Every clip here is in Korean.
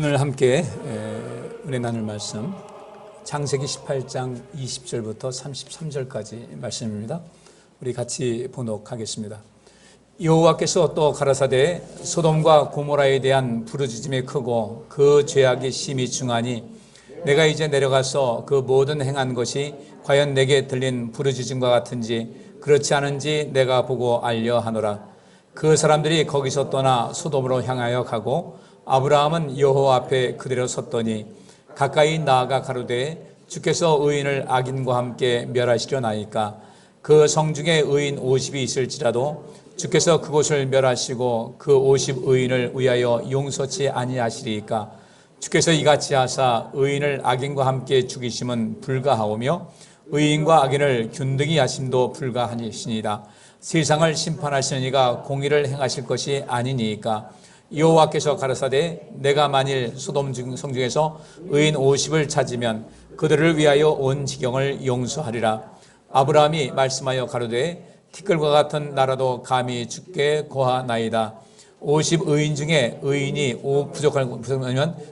오늘 함께 은혜 나눌 말씀 창세기 18장 20절부터 33절까지 말씀입니다. 우리 같이 봉독하겠습니다. 여호와께서 또 가라사대 소돔과 고모라에 대한 부르짖음이 크고 그 죄악이 심히 중하니 내가 이제 내려가서 그 모든 행한 것이 과연 내게 들린 부르짖음과 같은지 그렇지 않은지 내가 보고 알려 하노라. 그 사람들이 거기서 떠나 소돔으로 향하여 가고 아브라함은 여호와 앞에 그대로 섰더니 가까이 나아가 가로되 주께서 의인을 악인과 함께 멸하시려나이까. 그 성 중에 의인 50이 있을지라도 주께서 그곳을 멸하시고 그 50 의인을 위하여 용서치 아니하시리이까. 주께서 이같이 하사 의인을 악인과 함께 죽이심은 불가하오며 의인과 악인을 균등히 하심도 불가하시니라. 세상을 심판하시는 이가 공의를 행하실 것이 아니니이까. 여호와께서 가라사대 내가 만일 소돔 성 중에서 의인 50을 찾으면 그들을 위하여 온 지경을 용서하리라. 아브라함이 말씀하여 가로되 티끌과 같은 나라도 감히 주께 고하나이다. 50 의인 중에 의인이 5 부족하면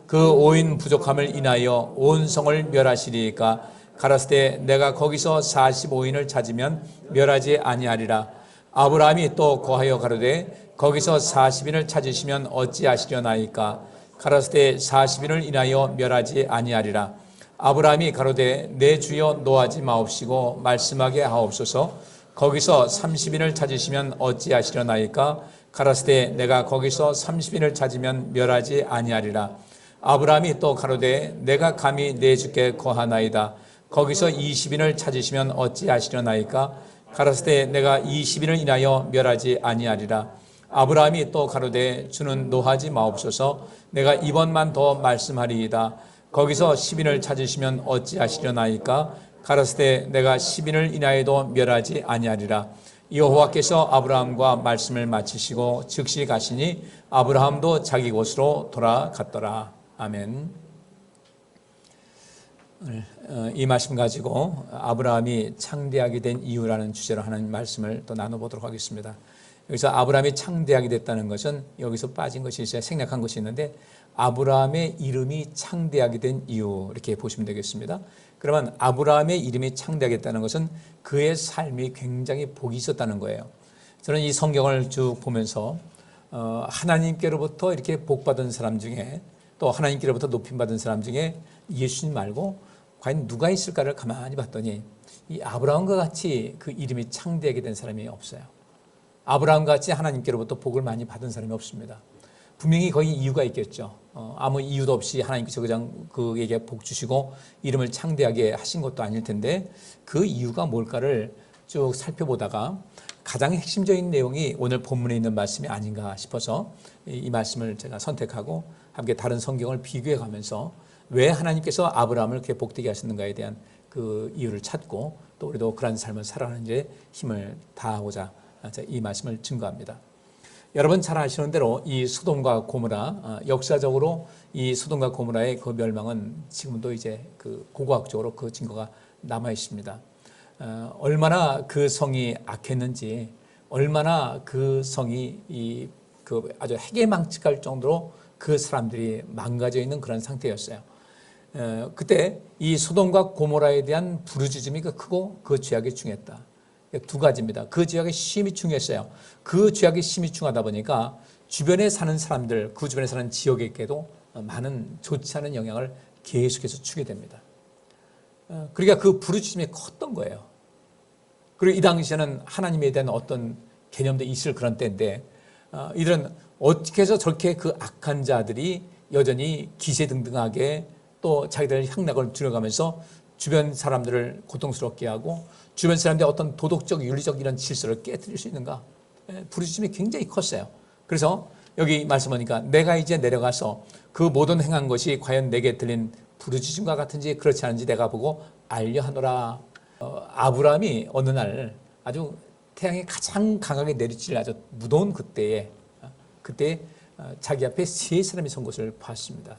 그 5인 부족함을 인하여 온 성을 멸하시리이까. 가라사대 내가 거기서 45인을 찾으면 멸하지 아니하리라. 아브라함이 또 고하여 가로되 거기서 40인을 찾으시면 어찌하시려나이까. 가라사대 40인을 인하여 멸하지 아니하리라. 아브라함이 가로되 내 주여 노하지 마옵시고 말씀하게 하옵소서. 거기서 30인을 찾으시면 어찌하시려나이까. 가라사대 내가 거기서 30인을 찾으면 멸하지 아니하리라. 아브라함이 또 가로되 내가 감히 내 주께 고하나이다. 거기서 20인을 찾으시면 어찌하시려나이까. 가라사대 내가 20인을 인하여 멸하지 아니하리라. 아브라함이 또 가로되 주는 노하지 마옵소서. 내가 이번만 더 말씀하리이다. 거기서 10인을 찾으시면 어찌하시려나이까. 가라사대 내가 10인을 인하여도 멸하지 아니하리라. 여호와께서 아브라함과 말씀을 마치시고 즉시 가시니 아브라함도 자기 곳으로 돌아갔더라. 아멘. 이 말씀 가지고 아브라함이 창대하게 된 이유라는 주제로 하는 말씀을 또 나눠보도록 하겠습니다. 여기서 아브라함이 창대하게 됐다는 것은 여기서 빠진 것이 있어야 생략한 것이 있는데 아브라함의 이름이 창대하게 된 이유 이렇게 보시면 되겠습니다. 그러면 아브라함의 이름이 창대하게 됐다는 것은 그의 삶이 굉장히 복이 있었다는 거예요. 저는 이 성경을 쭉 보면서 하나님께로부터 이렇게 복받은 사람 중에 또 하나님께로부터 높임받은 사람 중에 예수님 말고 과연 누가 있을까를 가만히 봤더니 이 아브라함과 같이 그 이름이 창대하게 된 사람이 없어요. 아브라함과 같이 하나님께로부터 복을 많이 받은 사람이 없습니다. 분명히 거기 이유가 있겠죠. 아무 이유도 없이 하나님께서 그냥 그에게 복 주시고 이름을 창대하게 하신 것도 아닐 텐데 그 이유가 뭘까를 쭉 살펴보다가 가장 핵심적인 내용이 오늘 본문에 있는 말씀이 아닌가 싶어서 이 말씀을 제가 선택하고 함께 다른 성경을 비교해 가면서 왜 하나님께서 아브라함을 그렇게 복되게 하셨는가에 대한 그 이유를 찾고 또 우리도 그런 삶을 살아가는 데 힘을 다하고자 이 말씀을 증거합니다. 여러분 잘 아시는 대로 이 소돔과 고모라 역사적으로 이 소돔과 고모라의 그 멸망은 지금도 이제 그 고고학적으로 그 증거가 남아 있습니다. 얼마나 그 성이 악했는지, 얼마나 그 성이 그 아주 해괴망측할 정도로 그 사람들이 망가져 있는 그런 상태였어요. 그때 이 소돔과 고모라에 대한 부르짖음이 크고 그 죄악이 중했다. 두 가지입니다. 그 죄악이 심히 중했어요. 그 죄악이 심히 중하다 보니까 주변에 사는 사람들, 그 주변에 사는 지역에게도 많은 좋지 않은 영향을 계속해서 주게 됩니다. 그러니까 그 부르짖음이 컸던 거예요. 그리고 이 당시에는 하나님에 대한 어떤 개념도 있을 그런 때인데 이들은 어떻게 해서 저렇게 그 악한 자들이 여전히 기세등등하게 또 자기들 향락을 줄여가면서 주변 사람들을 고통스럽게 하고 주변 사람들의 어떤 도덕적, 윤리적 이런 질서를 깨뜨릴 수 있는가? 부르짖음이 굉장히 컸어요. 그래서 여기 말씀하니까 내가 이제 내려가서 그 모든 행한 것이 과연 내게 들린 부르짖음과 같은지 그렇지 않은지 내가 보고 알려 하노라. 아브라함이 어느 날 아주 태양이 가장 강하게 내리칠 아주 무더운 그때 자기 앞에 세 사람이 선 것을 봤습니다.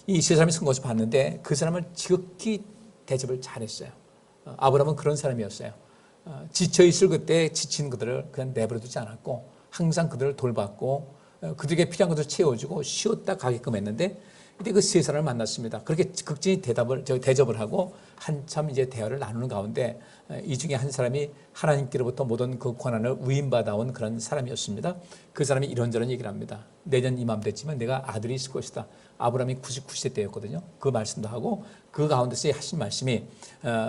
이 세 사람이 선 것을 봤는데 그 사람을 지극히 대접을 잘했어요. 아브라함은 그런 사람이었어요. 지쳐있을 그때 지친 그들을 그냥 내버려두지 않았고 항상 그들을 돌봤고 그들에게 필요한 것을 채워주고 쉬었다 가게끔 했는데 이때 그 세 사람을 만났습니다. 그렇게 극진히 대접을 하고 한참 이제 대화를 나누는 가운데 이 중에 한 사람이 하나님께로부터 모든 그 권한을 위임받아온 그런 사람이었습니다. 그 사람이 이런저런 얘기를 합니다. 내년 이맘때쯤은 내가 아들이 있을 것이다. 아브라함이 99세 때였거든요. 그 말씀도 하고 그 가운데서 하신 말씀이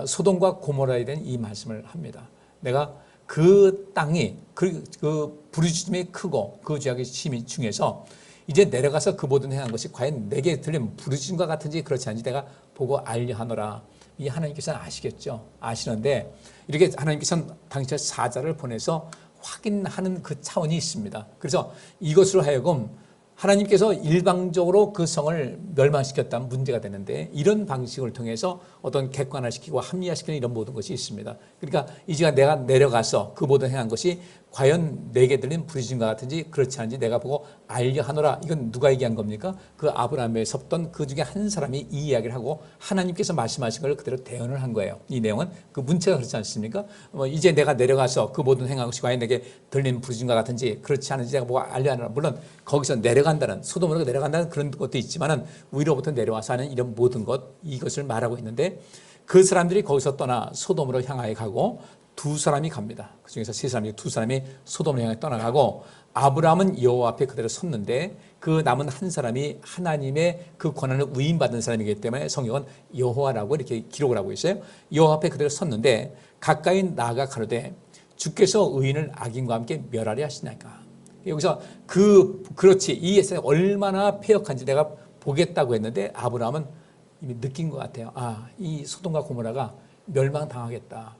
소돔과 고모라에 대한 이 말씀을 합니다. 내가 그 땅이 그 부르짖음이 크고 그 죄악의 심이 중에서 이제 내려가서 그 모든 행한 것이 과연 내게 들리면 부르짖음과 같은지 그렇지 않은지 내가 보고 알려 하노라. 이 하나님께서는 아시겠죠. 아시는데 이렇게 하나님께서는 당시에 사자를 보내서 확인하는 그 차원이 있습니다. 그래서 이것으로 하여금 하나님께서 일방적으로 그 성을 멸망시켰다면 문제가 되는데 이런 방식을 통해서 어떤 객관화시키고 합리화시키는 이런 모든 것이 있습니다. 그러니까 이제가 내가 내려가서 그 모든 행한 것이 과연 내게 들린 부르짖음과 같은지 그렇지 않은지 내가 보고 알려 하노라. 이건 누가 얘기한 겁니까? 그 아브라함에 섰던 그 중에 한 사람이 이 이야기를 하고 하나님께서 말씀하신 걸 그대로 대언을 한 거예요. 이 내용은 그 문체가 그렇지 않습니까? 이제 내가 내려가서 그 모든 행한 것이 과연 내게 들린 부르짖음과 같은지 그렇지 않은지 내가 보고 알려 하노라. 물론 거기서 내려간다는 소돔으로 내려간다는 그런 것도 있지만은 위로부터 내려와서 하는 이런 모든 것 이것을 말하고 있는데 그 사람들이 거기서 떠나 소돔으로 향하여 가고 두 사람이 갑니다. 그 중에서 세 사람이 두 사람이 소돔을 향해 떠나가고 아브라함은 여호와 앞에 그대로 섰는데 그 남은 한 사람이 하나님의 그 권한을 위임받은 사람이기 때문에 성경은 여호와라고 이렇게 기록을 하고 있어요. 여호와 앞에 그대로 섰는데 가까이 나아가 가로되 주께서 의인을 악인과 함께 멸하리 하시나이까. 여기서 그렇지 이 예수가 얼마나 패역한지 내가 보겠다고 했는데 아브라함은 이미 느낀 것 같아요. 이 소돔과 고모라가 멸망당하겠다.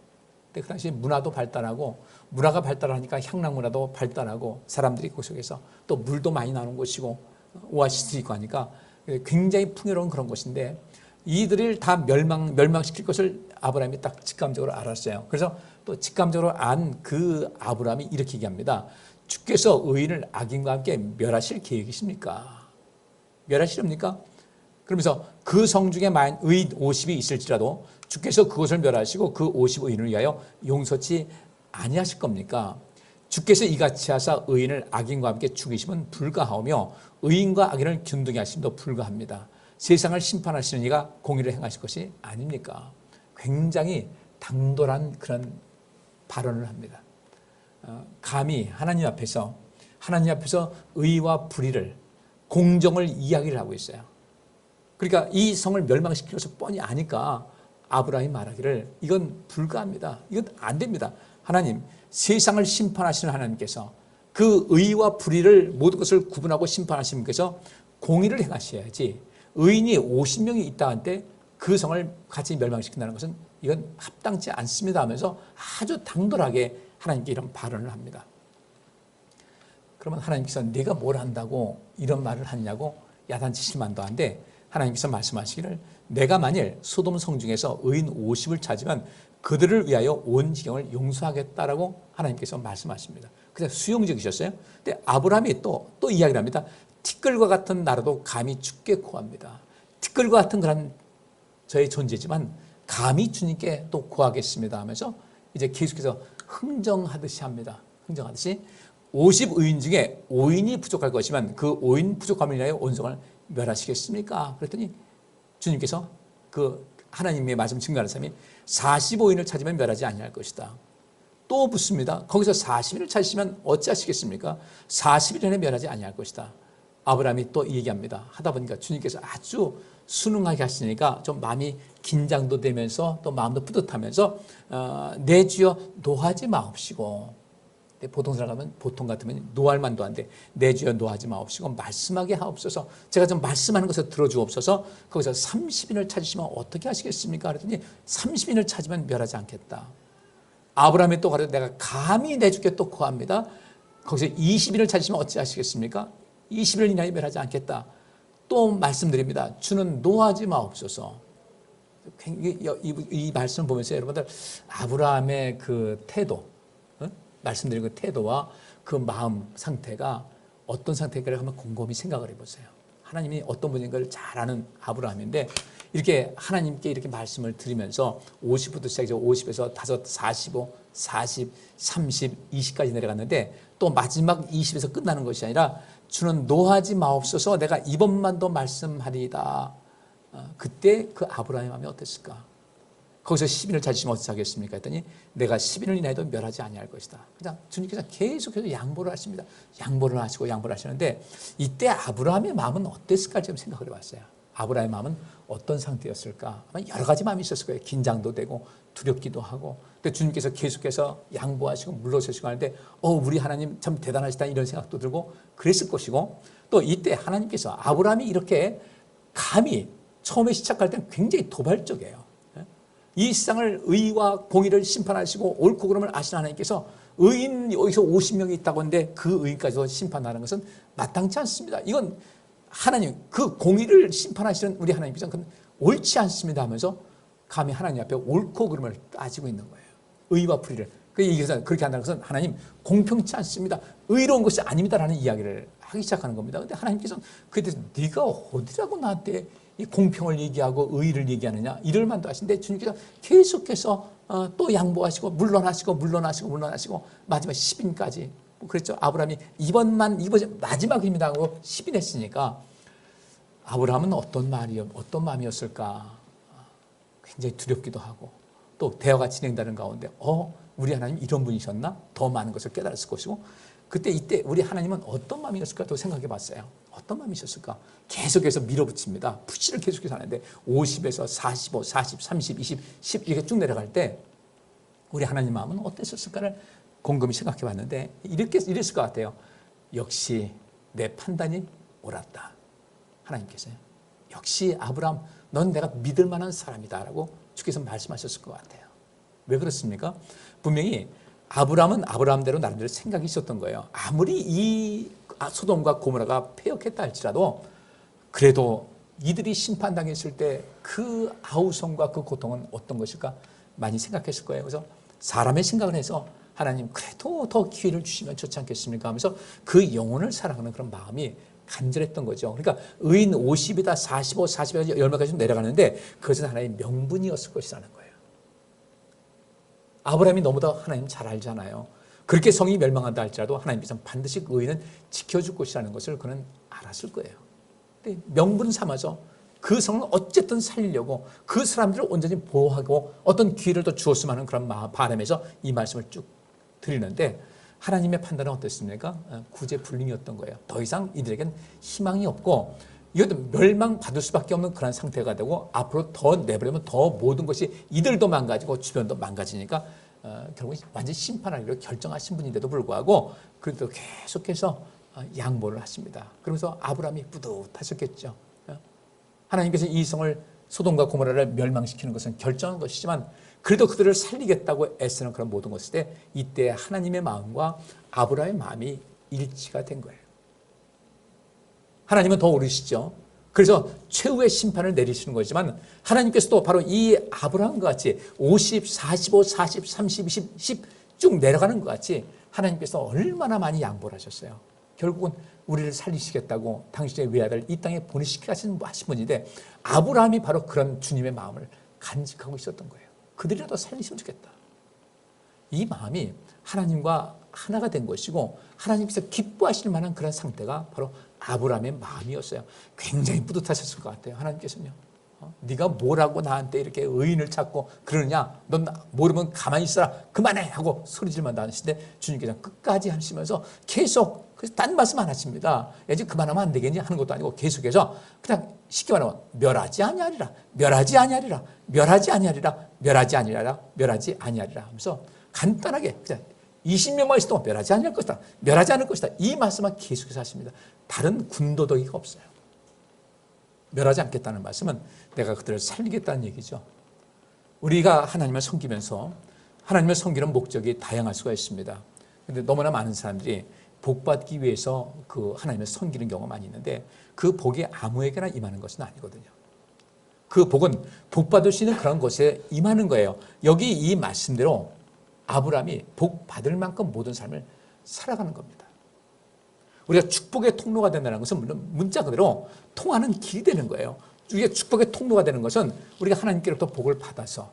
근데 그 당시 문화도 발달하고 문화가 발달하니까 향락 문화도 발달하고 사람들이 그 속에서 또 물도 많이 나오는 곳이고 오아시스 있고 하니까 굉장히 풍요로운 그런 곳인데 이들을 다 멸망시킬 것을 아브라함이 딱 직감적으로 알았어요. 그래서 또 직감적으로 안 그 아브라함이 이렇게 얘기합니다. 주께서 의인을 악인과 함께 멸하실 계획이십니까? 멸하시렵니까? 그러면서 그 성 중에 만약 의인 50이 있을지라도 주께서 그것을 멸하시고 그 50의인을 위하여 용서치 아니하실 겁니까? 주께서 이같이 하사 의인을 악인과 함께 죽이시면 불가하오며 의인과 악인을 균등히 하심도 불가합니다. 세상을 심판하시는 이가 공의를 행하실 것이 아닙니까? 굉장히 당돌한 그런 발언을 합니다. 감히 하나님 앞에서 의와 불의를 공정을 이야기를 하고 있어요. 그러니까 이 성을 멸망시킬 것을 뻔히 아니까 아브라함이 말하기를 이건 불가합니다. 이건 안 됩니다. 하나님, 세상을 심판하시는 하나님께서 그 의와 불의를 모든 것을 구분하고 심판하시는 분께서 공의를 행하셔야지 의인이 50명이 있다 한때 그 성을 같이 멸망시킨다는 것은 이건 합당치 않습니다 하면서 아주 당돌하게 하나님께 이런 발언을 합니다. 그러면 하나님께서 네가 뭘 한다고 이런 말을 하냐고 야단치실 만도 한데 하나님께서 말씀하시기를 내가 만일 소돔 성 중에서 의인 50을 찾으면 그들을 위하여 온 지경을 용서하겠다라고 하나님께서 말씀하십니다. 그래서 수용적이셨어요. 근데 아브라함이 또 이야기를 합니다. 티끌과 같은 나라도 감히 주께 구합니다. 티끌과 같은 그런 저의 존재지만 감히 주님께 또 구하겠습니다 하면서 이제 계속해서 흥정하듯이 합니다. 흥정하듯이 50의인 중에 5인이 부족할 것이면 그 5인 부족함을 인하여 온 성을 멸하시겠습니까? 그랬더니 주님께서 그 하나님의 말씀 증거하는 사람이 45인을 찾으면 멸하지 아니할 것이다. 또 묻습니다. 거기서 40인을 찾으시면 어찌하시겠습니까? 40일 안에 멸하지 아니할 것이다. 아브라함이 또 얘기합니다. 하다 보니까 주님께서 아주 순응하게 하시니까 좀 마음이 긴장도 되면서 또 마음도 뿌듯하면서 내 주여 노하지 마옵시고 보통 같으면 노할 만도 한데 내 주여 노하지 마옵시고 말씀하게 하옵소서. 제가 좀 말씀하는 것을 들어주옵소서. 거기서 30인을 찾으시면 어떻게 하시겠습니까? 그랬더니 30인을 찾으면 멸하지 않겠다. 아브라함이 또 가르쳐 내가 감히 내 주께 또 구합니다. 거기서 20인을 찾으시면 어찌 하시겠습니까? 20일 이내에 멸하지 않겠다. 또 말씀드립니다. 주는 노하지 마옵소서. 이 말씀을 보면서 여러분들 아브라함의 그 태도, 말씀드린 그 태도와 그 마음 상태가 어떤 상태인가를 한번 곰곰이 생각을 해보세요. 하나님이 어떤 분인가를 잘 아는 아브라함인데 이렇게 하나님께 이렇게 말씀을 드리면서 50부터 시작해서 50에서 5, 45, 40, 30, 20까지 내려갔는데 또 마지막 20에서 끝나는 것이 아니라 주는 노하지 마옵소서 내가 이번만 더 말씀하리이다. 그때 그 아브라함의 마음이 어땠을까? 거기서 10인을 찾으시면 어떻게 하겠습니까? 했더니 내가 10인을 인하여도 멸하지 아니할 것이다. 그냥 주님께서 계속해서 양보를 하십니다. 양보를 하시고 양보를 하시는데 이때 아브라함의 마음은 어땠을까 좀 생각을 해봤어요. 아브라함의 마음은 어떤 상태였을까? 아마 여러 가지 마음이 있었을 거예요. 긴장도 되고 두렵기도 하고. 근데 주님께서 계속해서 양보하시고 물러서시고 하는데 우리 하나님 참 대단하시다 이런 생각도 들고 그랬을 것이고 또 이때 하나님께서 아브라함이 이렇게 감히 처음에 시작할 때는 굉장히 도발적이에요. 이 세상을 의와 공의를 심판하시고 옳고 그름을 아시는 하나님께서 의인 여기서 50명이 있다고 하는데 그 의인까지도 심판하는 것은 마땅치 않습니다. 이건 하나님 그 공의를 심판하시는 우리 하나님께서는 그건 옳지 않습니다 하면서 감히 하나님 앞에 옳고 그름을 따지고 있는 거예요. 의와 불의를. 그래서 그렇게 한다는 것은 하나님 공평치 않습니다. 의로운 것이 아닙니다라는 이야기를 하기 시작하는 겁니다. 그런데 하나님께서는 그에 대해서 네가 어디라고 나한테 이 공평을 얘기하고 의의를 얘기하느냐 이럴 만도 하신데 주님께서 계속해서 또 양보하시고 물러나시고 마지막 10인까지 그랬죠. 아브라함이 이번 마지막입니다 하고 10인 했으니까 아브라함은 어떤 마음이었을까? 굉장히 두렵기도 하고 또 대화가 진행되는 가운데 우리 하나님 이런 분이셨나? 더 많은 것을 깨달았을 것이고 이때 우리 하나님은 어떤 마음이었을까? 또 생각해 봤어요. 어떤 마음이 있었을까? 계속해서 밀어붙입니다. 푸시를 계속해서 하는데 50에서 45, 40, 30, 20, 10 이렇게 쭉 내려갈 때 우리 하나님 마음은 어땠었을까를 곰곰이 생각해 봤는데 이랬을 것 같아요. 역시 내 판단이 옳았다. 하나님께서요. 역시 아브라함 넌 내가 믿을 만한 사람이다 라고 주께서 말씀하셨을 것 같아요. 왜 그렇습니까? 분명히 아브라함은 아브라함대로 나름대로 생각이 있었던 거예요. 아무리 이 소돔과 고모라가 패역했다 할지라도 그래도 이들이 심판당했을 때 그 아우성과 그 고통은 어떤 것일까 많이 생각했을 거예요. 그래서 사람의 생각을 해서 하나님 그래도 더 기회를 주시면 좋지 않겠습니까 하면서 그 영혼을 사랑하는 그런 마음이 간절했던 거죠. 그러니까 의인 50이다 45, 40에서 열매까지 좀 내려가는데 그것은 하나님의 명분이었을 것이라는 거예요. 아브라함이 너무나 하나님 잘 알잖아요. 그렇게 성이 멸망한다 할지라도 하나님께서는 반드시 그 의인은 지켜줄 것이라는 것을 그는 알았을 거예요. 근데 명분 삼아서 그 성을 어쨌든 살리려고 그 사람들을 온전히 보호하고 어떤 기회를 더 주었으면 하는 그런 바람에서 이 말씀을 쭉 드리는데 하나님의 판단은 어땠습니까? 구제불능이었던 거예요. 더 이상 이들에겐 희망이 없고 이것도 멸망받을 수밖에 없는 그런 상태가 되고 앞으로 더 내버리면 더 모든 것이 이들도 망가지고 주변도 망가지니까 결국 완전히 심판하기로 결정하신 분인데도 불구하고 그래도 계속해서 양보를 하십니다. 그러면서 아브라함이 뿌듯하셨겠죠. 하나님께서 이 성을 소돔과 고모라를 멸망시키는 것은 결정한 것이지만 그래도 그들을 살리겠다고 애쓰는 그런 모든 것일 때 이때 하나님의 마음과 아브라함의 마음이 일치가 된 거예요. 하나님은 더 오르시죠. 그래서 최후의 심판을 내리시는 거지만 하나님께서도 바로 이 아브라함과 같이 50, 45, 40, 30, 20, 10 쭉 내려가는 것 같이 하나님께서 얼마나 많이 양보를 하셨어요. 결국은 우리를 살리시겠다고 당신의 외아들 이 땅에 보내시게 하신 분인데 아브라함이 바로 그런 주님의 마음을 간직하고 있었던 거예요. 그들이라도 살리시면 좋겠다. 이 마음이 하나님과 하나가 된 것이고 하나님께서 기뻐하실 만한 그런 상태가 바로 아브라함의 마음이었어요. 굉장히 뿌듯하셨을 것 같아요. 하나님께서는요. 네가 뭐라고 나한테 이렇게 의인을 찾고 그러느냐? 넌 모르면 가만히 있어라. 그만해 하고 소리질만 하시는데 주님께서 끝까지 하시면서 계속 딴 말씀 안 하십니다. 이제 그만하면 안 되겠니 하는 것도 아니고 계속해서 그냥 쉽게 말하면 멸하지 아니하리라. 멸하지 아니하리라. 멸하지 아니하리라. 멸하지 아니하리라. 멸하지 아니하리라 하면서 간단하게 그냥 20명만 있어도 멸하지 않을 것이다. 멸하지 않을 것이다. 이 말씀만 계속해서 하십니다. 다른 군더더기가 없어요. 멸하지 않겠다는 말씀은 내가 그들을 살리겠다는 얘기죠. 우리가 하나님을 섬기면서 하나님을 섬기는 목적이 다양할 수가 있습니다. 그런데 너무나 많은 사람들이 복받기 위해서 그 하나님을 섬기는 경우가 많이 있는데 그 복이 아무에게나 임하는 것은 아니거든요. 그 복은 복받을 수 있는 그런 것에 임하는 거예요. 여기 이 말씀대로 아브라함이 복 받을 만큼 모든 삶을 살아가는 겁니다. 우리가 축복의 통로가 된다는 것은 물론 문자 그대로 통하는 길이 되는 거예요. 우리가 축복의 통로가 되는 것은 우리가 하나님께로부터 복을 받아서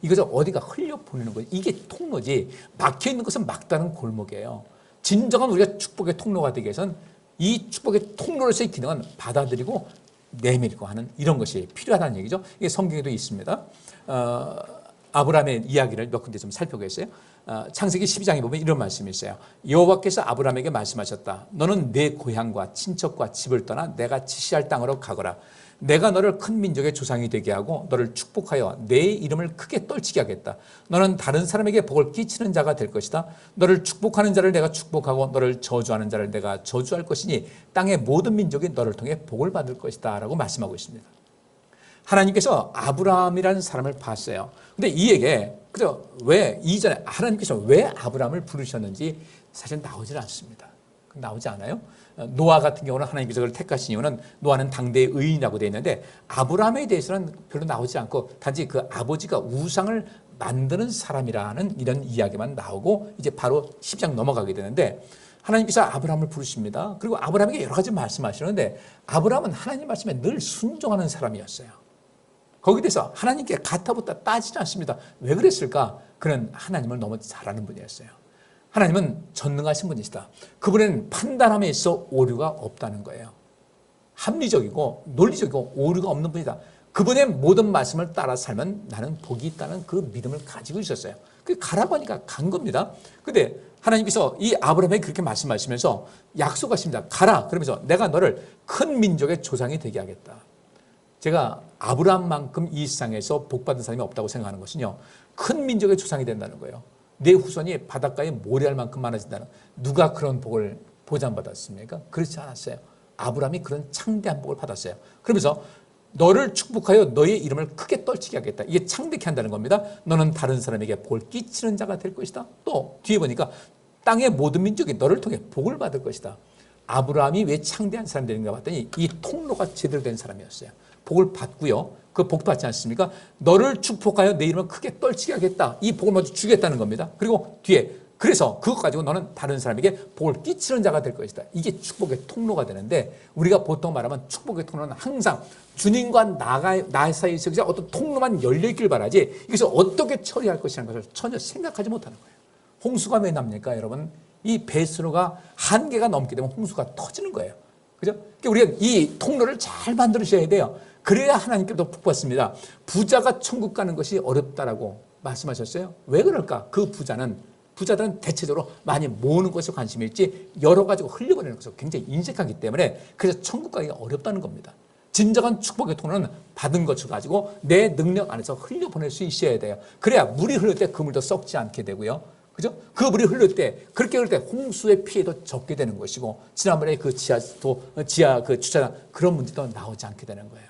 이것을 어디가 흘려 보내는 거예요. 이게 통로지 막혀 있는 것은 막다른 골목이에요. 진정한 우리가 축복의 통로가 되기 위해서는 이 축복의 통로로서의 기능은 받아들이고 내밀고 하는 이런 것이 필요하다는 얘기죠. 이게 성경에도 있습니다. 아브라함의 이야기를 몇 군데 좀 살펴보겠어요. 창세기 12장에 보면 이런 말씀이 있어요. 여호와께서 아브라함에게 말씀하셨다. 너는 내 고향과 친척과 집을 떠나 내가 지시할 땅으로 가거라. 내가 너를 큰 민족의 조상이 되게 하고 너를 축복하여 내 이름을 크게 떨치게 하겠다. 너는 다른 사람에게 복을 끼치는 자가 될 것이다. 너를 축복하는 자를 내가 축복하고 너를 저주하는 자를 내가 저주할 것이니 땅의 모든 민족이 너를 통해 복을 받을 것이다 라고 말씀하고 있습니다. 하나님께서 아브라함이라는 사람을 봤어요. 근데 이에게 그죠? 왜 이전에 하나님께서 왜 아브라함을 부르셨는지 사실 나오질 않습니다. 나오지 않아요? 노아 같은 경우는 하나님께서 그를 택하신 이유는 노아는 당대의 의인이라고 되어 있는데 아브라함에 대해서는 별로 나오지 않고 단지 그 아버지가 우상을 만드는 사람이라는 이런 이야기만 나오고 이제 바로 10장 넘어가게 되는데 하나님께서 아브라함을 부르십니다. 그리고 아브라함에게 여러 가지 말씀하시는데 아브라함은 하나님 말씀에 늘 순종하는 사람이었어요. 거기에 대해서 하나님께 가타부타 따지지 않습니다. 왜 그랬을까? 그는 하나님을 너무 잘 아는 분이었어요. 하나님은 전능하신 분이시다. 그분은 판단함에 있어 오류가 없다는 거예요. 합리적이고 논리적이고 오류가 없는 분이다. 그분의 모든 말씀을 따라 살면 나는 복이 있다는 그 믿음을 가지고 있었어요. 그 가라고 하니까 간 겁니다. 근데 하나님께서 이 아브라함에게 그렇게 말씀하시면서 약속하십니다. 가라. 그러면서 내가 너를 큰 민족의 조상이 되게 하겠다. 제가 아브라함만큼 이 세상에서 복받은 사람이 없다고 생각하는 것은요. 큰 민족의 조상이 된다는 거예요. 내 후손이 바닷가에 모래알 만큼 많아진다는, 누가 그런 복을 보장받았습니까? 그렇지 않았어요. 아브라함이 그런 창대한 복을 받았어요. 그러면서 너를 축복하여 너의 이름을 크게 떨치게 하겠다. 이게 창대케 한다는 겁니다. 너는 다른 사람에게 복을 끼치는 자가 될 것이다. 또 뒤에 보니까 땅의 모든 민족이 너를 통해 복을 받을 것이다. 아브라함이 왜 창대한 사람이 되는가 봤더니 이 통로가 제대로 된 사람이었어요. 복을 받고요. 그 복 받지 않습니까? 너를 축복하여 내 이름을 크게 떨치게 하겠다. 이 복을 먼저 주겠다는 겁니다. 그리고 뒤에 그래서 그것 가지고 너는 다른 사람에게 복을 끼치는 자가 될 것이다. 이게 축복의 통로가 되는데 우리가 보통 말하면 축복의 통로는 항상 주님과 나 사이에 어떤 통로만 열려있길 바라지 이것을 어떻게 처리할 것이라는 것을 전혀 생각하지 못하는 거예요. 홍수가 왜 납니까, 여러분? 이 배수로가 한계가 넘게 되면 홍수가 터지는 거예요. 그죠? 그러니까 우리가 이 통로를 잘 만들어셔야 돼요. 그래야 하나님께도 복 받습니다. 부자가 천국 가는 것이 어렵다라고 말씀하셨어요. 왜 그럴까? 그 부자들은 대체적으로 많이 모으는 것에 관심이 있지 여러 가지고 흘려보내는 것을 굉장히 인색하기 때문에 그래서 천국 가기가 어렵다는 겁니다. 진정한 축복의 통로는 받은 것을 가지고 내 능력 안에서 흘려보낼 수 있어야 돼요. 그래야 물이 흐를 때 그 물도 썩지 않게 되고요. 그죠? 그 물이 흐를 때, 그렇게 흐를 때 홍수의 피해도 적게 되는 것이고, 지난번에 그 지하 그 주차장 그런 문제도 나오지 않게 되는 거예요.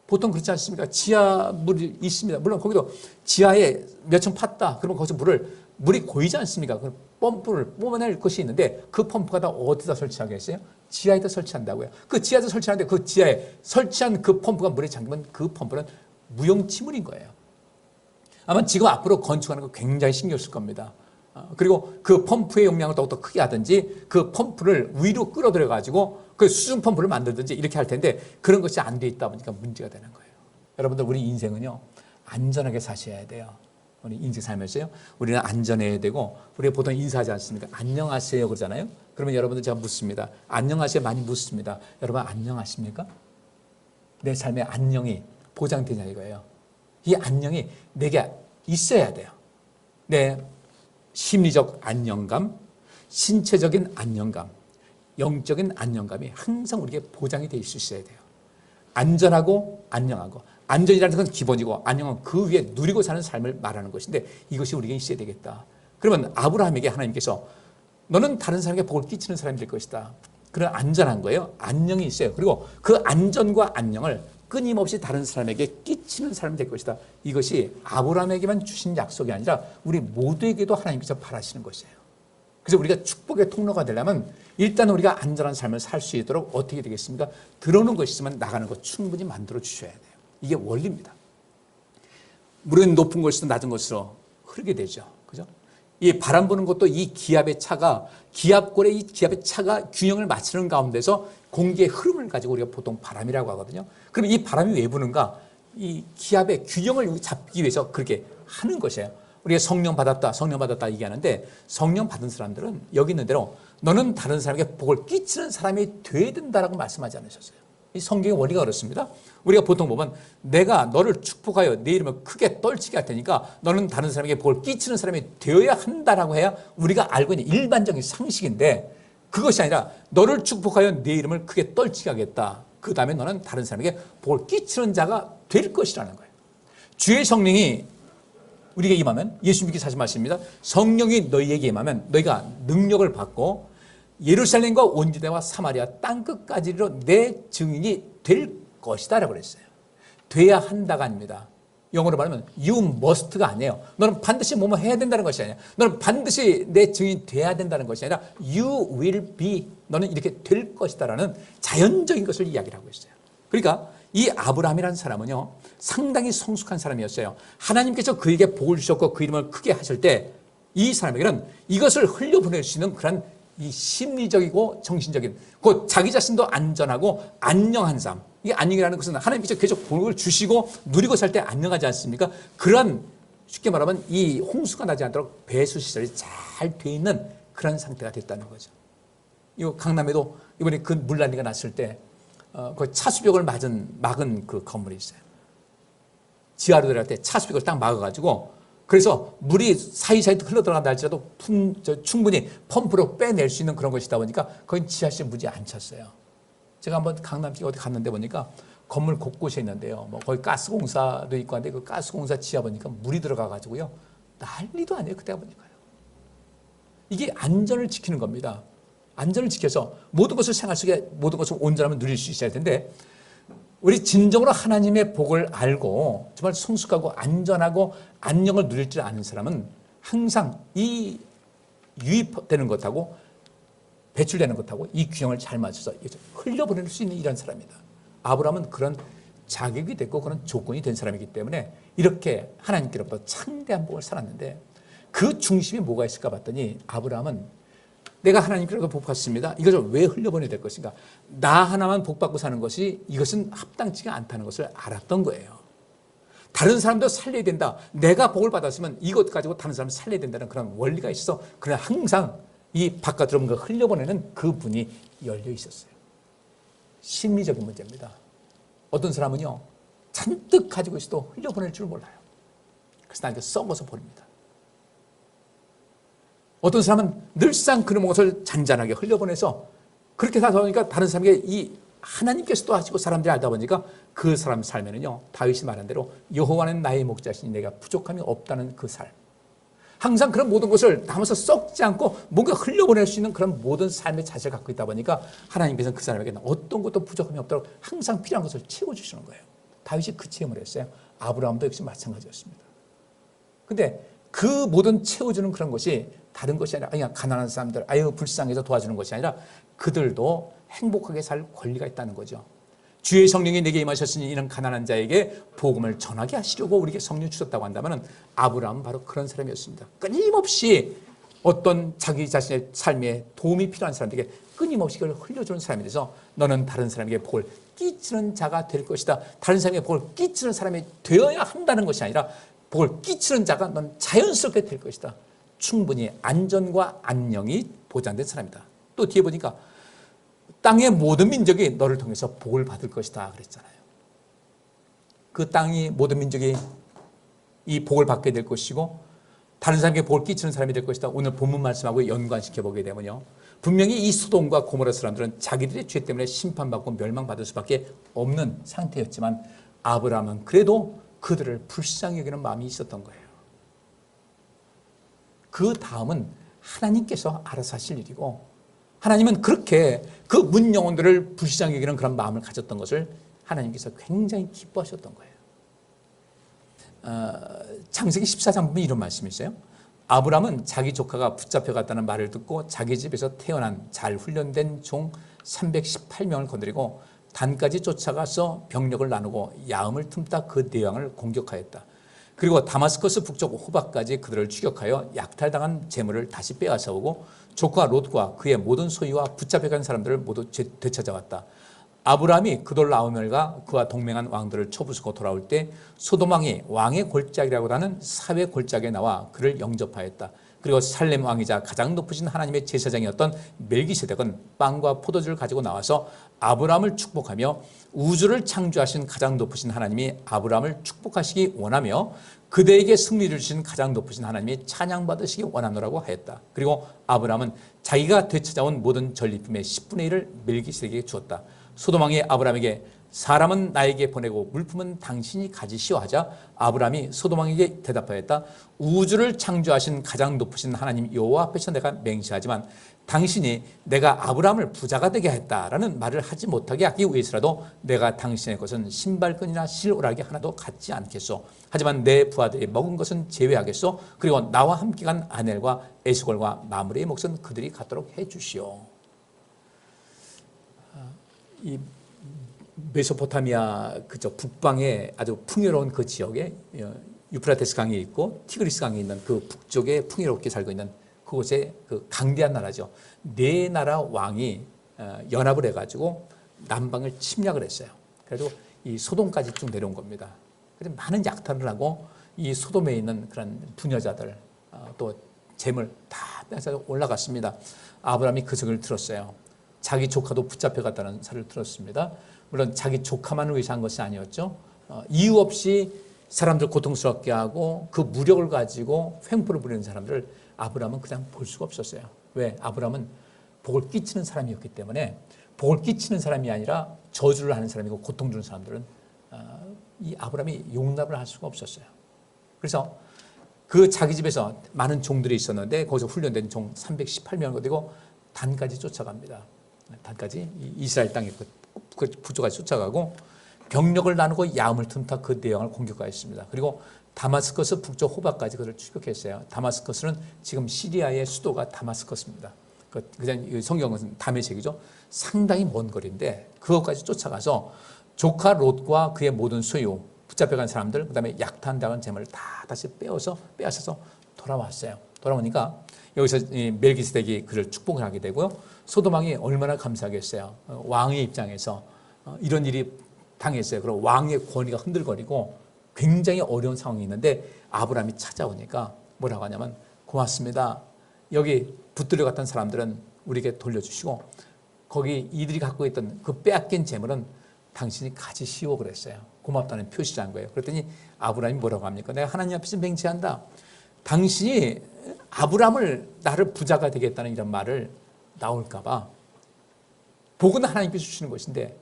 보통 그렇지 않습니까? 지하물이 있습니다. 물론 거기도 지하에 몇 층 팠다. 그러면 거기서 물이 고이지 않습니까? 그 펌프를 뽑아낼 것이 있는데 그 펌프가 다 어디다 설치하겠어요? 지하에다 설치한다고요. 그 지하에다 설치하는데 그 지하에 설치한 그 펌프가 물에 잠기면 그 펌프는 무용지물인 거예요. 아마 지금 앞으로 건축하는 거 굉장히 신경 쓸 겁니다. 그리고 그 펌프의 용량을 더욱더 크게 하든지 그 펌프를 위로 끌어들여 가지고 그 수중 펌프를 만들든지 이렇게 할 텐데 그런 것이 안 돼 있다 보니까 문제가 되는 거예요. 여러분들 우리 인생은요 안전하게 사셔야 돼요. 우리 인생 살면서요 우리는 안전해야 되고 우리가 보통 인사하지 않습니까? 안녕하세요 그러잖아요. 그러면 여러분들 제가 묻습니다. 안녕하세요 많이 묻습니다. 여러분 안녕하십니까? 내 삶의 안녕이 보장되냐 이거예요. 이 안녕이 내게 있어야 돼요. 내 심리적 안정감, 신체적인 안정감, 영적인 안정감이 항상 우리에게 보장이 돼 있어야 돼요. 안전하고 안녕하고 안전이라는 건 기본이고 안녕은 그 위에 누리고 사는 삶을 말하는 것인데 이것이 우리에게 있어야 되겠다. 그러면 아브라함에게 하나님께서 너는 다른 사람에게 복을 끼치는 사람이 될 것이다. 그런 안전한 거예요. 안녕이 있어요. 그리고 그 안전과 안녕을 끊임없이 다른 사람에게 끼치는 사람이 될 것이다. 이것이 아브라함에게만 주신 약속이 아니라 우리 모두에게도 하나님께서 바라시는 것이에요. 그래서 우리가 축복의 통로가 되려면 일단 우리가 안전한 삶을 살 수 있도록 어떻게 되겠습니까? 들어오는 것이 있으면 나가는 것 충분히 만들어 주셔야 돼요. 이게 원리입니다. 물은 높은 곳에서 낮은 곳으로 흐르게 되죠. 그죠? 이 바람 부는 것도 이 기압의 차가 균형을 맞추는 가운데서 공기의 흐름을 가지고 우리가 보통 바람이라고 하거든요. 그럼 이 바람이 왜 부는가? 이 기압의 균형을 잡기 위해서 그렇게 하는 것이에요. 우리가 성령 받았다 얘기하는데 성령 받은 사람들은 여기 있는 대로 너는 다른 사람에게 복을 끼치는 사람이 돼야 된다라고 말씀하지 않으셨어요. 이 성경의 원리가 그렇습니다. 우리가 보통 보면 내가 너를 축복하여 내 이름을 크게 떨치게 할 테니까 너는 다른 사람에게 복을 끼치는 사람이 되어야 한다라고 해야 우리가 알고 있는 일반적인 상식인데 그것이 아니라 너를 축복하여 내 이름을 크게 떨치게 하겠다. 그 다음에 너는 다른 사람에게 복을 끼치는 자가 될 것이라는 거예요. 주의 성령이 우리에게 임하면 예수님께서 하신 말씀입니다. 성령이 너희에게 임하면 너희가 능력을 받고 예루살렘과 온 유대와 사마리아 땅끝까지로 내 증인이 될 것이다 라고 그랬어요. 돼야 한다가 아닙니다. 영어로 말하면 you must가 아니에요. 너는 반드시 뭐뭐 해야 된다는 것이 아니야. 너는 반드시 내 증인이 돼야 된다는 것이 아니라 you will be, 너는 이렇게 될 것이다 라는 자연적인 것을 이야기를 하고 있어요. 그러니까 이 아브라함이라는 사람은요 상당히 성숙한 사람이었어요. 하나님께서 그에게 복을 주셨고 그 이름을 크게 하실 때 이 사람에게는 이것을 흘려보낼 수 있는 그런 이 심리적이고 정신적인 곧 자기 자신도 안전하고 안녕한 삶, 이게 안녕이라는 것은 하나님께서 계속 복을 주시고 누리고 살 때 안녕하지 않습니까? 그런 쉽게 말하면 이 홍수가 나지 않도록 배수 시설이 잘 돼 있는 그런 상태가 됐다는 거죠. 이 강남에도 이번에 그 물난리가 났을 때 그 차수벽을 막은 그 건물이 있어요. 지하로 들어갈 때 차수벽을 딱 막아가지고 그래서 물이 사이사이 흘러들어간다 할지라도 충분히 펌프로 빼낼 수 있는 그런 것이다 보니까 거긴 지하실 문이 안 찼어요. 제가 한번 강남 쪽에 어디 갔는데 보니까 건물 곳곳에 있는데요. 뭐 거기 가스공사도 있고 한데 그 가스공사 지하 보니까 물이 들어가가지고요. 난리도 아니에요. 그때 보니까요. 이게 안전을 지키는 겁니다. 안전을 지켜서 모든 것을 생활 속에 모든 것을 온전하면 누릴 수 있어야 되는데 우리 진정으로 하나님의 복을 알고 정말 성숙하고 안전하고 안녕을 누릴 줄 아는 사람은 항상 이 유입되는 것하고 배출되는 것하고 이 균형을 잘 맞춰서 흘려보낼 수 있는 이런 사람이다. 아브라함은 그런 자격이 됐고 그런 조건이 된 사람이기 때문에 이렇게 하나님께로부터 창대한 복을 살았는데 그 중심에 뭐가 있을까 봤더니 아브라함은 내가 하나님께로부터 복 받습니다. 이것을 왜 흘려보내야 될 것인가? 나 하나만 복 받고 사는 것이 이것은 합당치가 않다는 것을 알았던 거예요. 다른 사람도 살려야 된다. 내가 복을 받았으면 이것 가지고 다른 사람 살려야 된다는 그런 원리가 있어서 그냥 항상 이 바깥으로 뭔가 흘려보내는 그 문이 열려 있었어요. 심리적인 문제입니다. 어떤 사람은요 잔뜩 가지고 있어도 흘려보낼 줄 몰라요. 그래서 나한테 썩어서 버립니다. 어떤 사람은 늘상 그런 것을 잔잔하게 흘려보내서 그렇게 살다 보니까 다른 사람에게 이 하나님께서도 하시고 사람들이 알다 보니까 그 사람 삶에는요 다윗이 말한 대로 여호와는 나의 목자시니 내가 부족함이 없다는 그 삶, 항상 그런 모든 것을 담아서 썩지 않고 뭔가 흘려보낼 수 있는 그런 모든 삶의 자세를 갖고 있다 보니까 하나님께서는 그 사람에게는 어떤 것도 부족함이 없도록 항상 필요한 것을 채워주시는 거예요. 다윗이 그 체험을 했어요. 아브라함도 역시 마찬가지였습니다. 근데 그 모든 채워주는 그런 것이 다른 것이 아니라 그냥 가난한 사람들 불쌍해서 도와주는 것이 아니라 그들도 행복하게 살 권리가 있다는 거죠. 주의 성령이 내게 임하셨으니 이는 가난한 자에게 복음을 전하게 하시려고 우리에게 성령 주셨다고 한다면 아브라함은 바로 그런 사람이었습니다. 끊임없이 어떤 자기 자신의 삶에 도움이 필요한 사람들에게 끊임없이 그걸 흘려주는 사람이 돼서 너는 다른 사람에게 복을 끼치는 자가 될 것이다. 다른 사람에게 복을 끼치는 사람이 되어야 한다는 것이 아니라 복을 끼치는 자가 넌 자연스럽게 될 것이다. 충분히 안전과 안녕이 보장된 사람이다. 또 뒤에 보니까 땅의 모든 민족이 너를 통해서 복을 받을 것이다 그랬잖아요. 그 땅이 모든 민족이 이 복을 받게 될 것이고 다른 사람에게 복을 끼치는 사람이 될 것이다. 오늘 본문 말씀하고 연관시켜 보게 되면요, 분명히 이 소돔과 고모라 사람들은 자기들의 죄 때문에 심판받고 멸망받을 수밖에 없는 상태였지만 아브라함은 그래도 그들을 불쌍히 여기는 마음이 있었던 거예요. 그 다음은 하나님께서 알아서 하실 일이고 하나님은 그렇게 그 문 영혼들을 불쌍히 여기는 그런 마음을 가졌던 것을 하나님께서 굉장히 기뻐하셨던 거예요. 창세기 14장 보면 이런 말씀이 있어요. 아브라함은 자기 조카가 붙잡혀갔다는 말을 듣고 자기 집에서 태어난 잘 훈련된 종 318명을 거느리고 단까지 쫓아가서 병력을 나누고 야음을 틈타 그 내왕을 공격하였다. 그리고 다마스커스 북쪽 호박까지 그들을 추격하여 약탈당한 재물을 다시 빼앗아오고 조카 롯과 그의 모든 소유와 붙잡혀간 사람들을 모두 되찾아왔다. 아브라함이 그돌라오멜과 그와 동맹한 왕들을 쳐부수고 돌아올 때 소돔 왕이 왕의 골짜기라고 하는 사회 골짜기에 나와 그를 영접하였다. 그리고 살렘 왕이자 가장 높으신 하나님의 제사장이었던 멜기세덱은 빵과 포도주를 가지고 나와서 아브라함을 축복하며 우주를 창조하신 가장 높으신 하나님이 아브라함을 축복하시기 원하며 그대에게 승리를 주신 가장 높으신 하나님이 찬양받으시기 원하노라고 하였다. 그리고 아브라함은 자기가 되찾아온 모든 전리품의 10분의 1을 멜기세덱에게 주었다. 소돔 왕이 아브라함에게 사람은 나에게 보내고 물품은 당신이 가지시오 하자 아브라함이 소돔 왕에게 대답하였다. 우주를 창조하신 가장 높으신 하나님 여호와 앞에서 내가 맹세하지만 당신이 내가 아브라함을 부자가 되게 했다라는 말을 하지 못하게 하기 위해서라도 내가 당신의 것은 신발끈이나 실오라기 하나도 갖지 않겠소. 하지만 내 부하들이 먹은 것은 제외하겠소. 그리고 나와 함께 간 아넬과 에스골과 마므레의 몫은 그들이 갖도록 해주시오. 이 메소포타미아 그저 북방의 아주 풍요로운 그 지역에 유프라테스 강이 있고 티그리스 강이 있는 그 북쪽에 풍요롭게 살고 있는 그곳에 그 강대한 나라죠. 네 나라 왕이 연합을 해가지고 남방을 침략을 했어요. 그래도 이 소돔까지 쭉 내려온 겁니다. 그래서 많은 약탈을 하고 이 소돔에 있는 그런 부녀자들 또 재물 다 빼앗아 올라갔습니다. 아브라함이 그 소식을 들었어요. 자기 조카도 붙잡혀갔다는 사실을 들었습니다. 물론 자기 조카만을 위해서 한 것이 아니었죠. 이유 없이 사람들 고통스럽게 하고 그 무력을 가지고 횡포를 부리는 사람들을 아브라함은 그냥 볼 수가 없었어요. 왜? 아브라함은 복을 끼치는 사람이었기 때문에 복을 끼치는 사람이 아니라 저주를 하는 사람이고 고통 주는 사람들은 이 아브라함이 용납을 할 수가 없었어요. 그래서 그 자기 집에서 많은 종들이 있었는데 거기서 훈련된 종 318명을 데리고 단까지 쫓아갑니다. 단까지 이스라엘 땅에 그 부족까지 쫓아가고 병력을 나누고 야음을 틈타 그 대왕을 공격하였습니다. 그리고 다마스커스 북쪽 호박까지 그를 추격했어요. 다마스커스는 지금 시리아의 수도가 다마스커스입니다. 그냥 성경은 다메섹이죠. 상당히 먼 거리인데 그것까지 쫓아가서 조카 롯과 그의 모든 소유, 붙잡혀간 사람들, 그다음에 약탄당한 재물을 다 다시 빼앗아서 돌아왔어요. 돌아오니까 여기서 멜기세덱이 그를 축복을 하게 되고요. 소돔 왕이 얼마나 감사하겠어요. 왕의 입장에서 이런 일이 당했어요. 그리고 왕의 권위가 흔들거리고 굉장히 어려운 상황이 있는데 아브라함이 찾아오니까 뭐라고 하냐면 고맙습니다. 여기 붙들려 갔던 사람들은 우리에게 돌려주시고 거기 이들이 갖고 있던 그 빼앗긴 재물은 당신이 가지시오 그랬어요. 고맙다는 표시를 한 거예요. 그랬더니 아브라함이 뭐라고 합니까? 내가 하나님 앞에서 맹세한다. 당신이 아브라함을 나를 부자가 되겠다는 이런 말을 나올까봐 복은 하나님께서 주시는 것인데